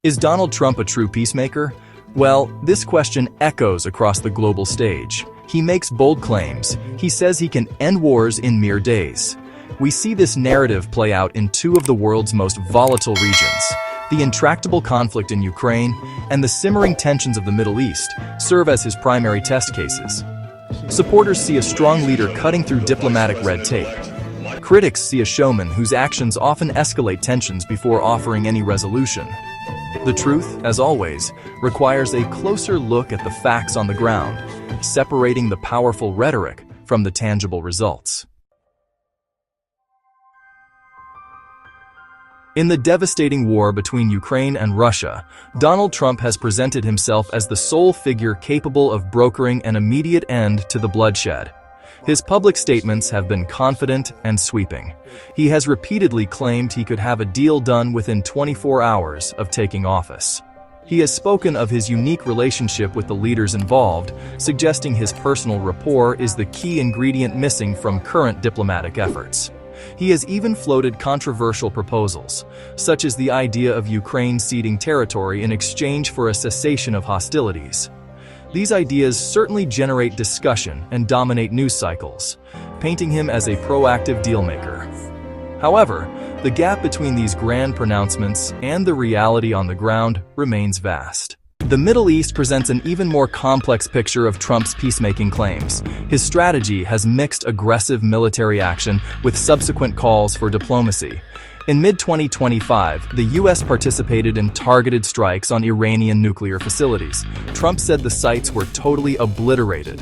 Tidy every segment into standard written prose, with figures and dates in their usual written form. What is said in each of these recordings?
Is Donald Trump a true peacemaker? Well, this question echoes across the global stage. He makes bold claims. He says he can end wars in mere days. We see this narrative play out in two of the world's most volatile regions. The intractable conflict in Ukraine and the simmering tensions of the Middle East serve as his primary test cases. Supporters see a strong leader cutting through diplomatic red tape. Critics see a showman whose actions often escalate tensions before offering any resolution. The truth, as always, requires a closer look at the facts on the ground, separating the powerful rhetoric from the tangible results. In the devastating war between Ukraine and Russia, Donald Trump has presented himself as the sole figure capable of brokering an immediate end to the bloodshed. His public statements have been confident and sweeping. He has repeatedly claimed he could have a deal done within 24 hours of taking office. He has spoken of his unique relationship with the leaders involved, suggesting his personal rapport is the key ingredient missing from current diplomatic efforts. He has even floated controversial proposals, such as the idea of Ukraine ceding territory in exchange for a cessation of hostilities. These ideas certainly generate discussion and dominate news cycles, painting him as a proactive dealmaker. However, the gap between these grand pronouncements and the reality on the ground remains vast. The Middle East presents an even more complex picture of Trump's peacemaking claims. His strategy has mixed aggressive military action with subsequent calls for diplomacy. In mid-2025, the U.S. participated in targeted strikes on Iranian nuclear facilities. Trump said the sites were totally obliterated.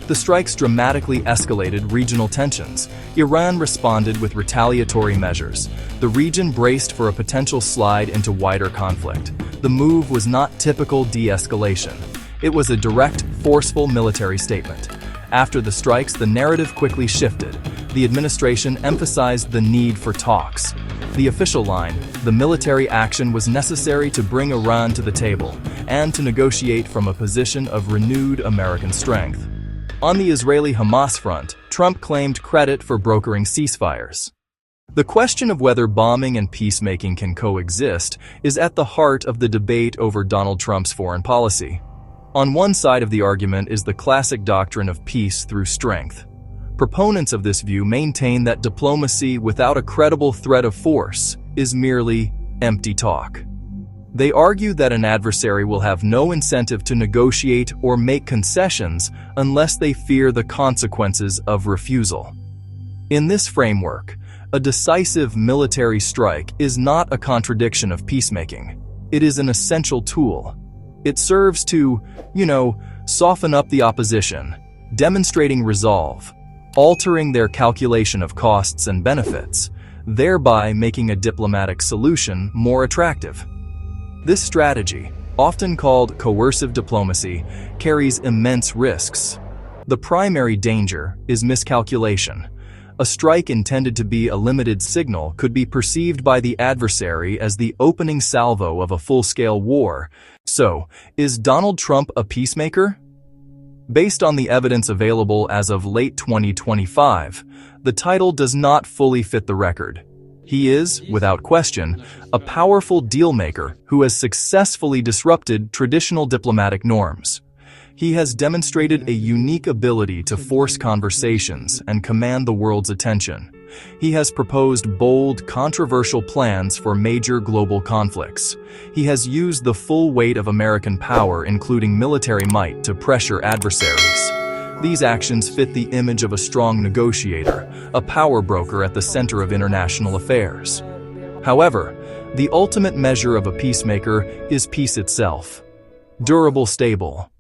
The strikes dramatically escalated regional tensions. Iran responded with retaliatory measures. The region braced for a potential slide into wider conflict. The move was not typical de-escalation. It was a direct, forceful military statement. After the strikes, the narrative quickly shifted. The administration emphasized the need for talks. The official line, the military action was necessary to bring Iran to the table and to negotiate from a position of renewed American strength. On the Israeli-Hamas front, Trump claimed credit for brokering ceasefires. The question of whether bombing and peacemaking can coexist is at the heart of the debate over Donald Trump's foreign policy. On one side of the argument is the classic doctrine of peace through strength. Proponents of this view maintain that diplomacy without a credible threat of force is merely empty talk. They argue that an adversary will have no incentive to negotiate or make concessions unless they fear the consequences of refusal. In this framework, a decisive military strike is not a contradiction of peacemaking. It is an essential tool. It serves to, soften up the opposition, demonstrating resolve, altering their calculation of costs and benefits, thereby making a diplomatic solution more attractive. This strategy, often called coercive diplomacy, carries immense risks. The primary danger is miscalculation. A strike intended to be a limited signal could be perceived by the adversary as the opening salvo of a full-scale war. So, is Donald Trump a peacemaker? Based on the evidence available as of late 2025, the title does not fully fit the record. He is, without question, a powerful dealmaker who has successfully disrupted traditional diplomatic norms. He has demonstrated a unique ability to force conversations and command the world's attention. He has proposed bold, controversial plans for major global conflicts. He has used the full weight of American power, including military might, to pressure adversaries. These actions fit the image of a strong negotiator, a power broker at the center of international affairs. However, the ultimate measure of a peacemaker is peace itself. Durable, stable,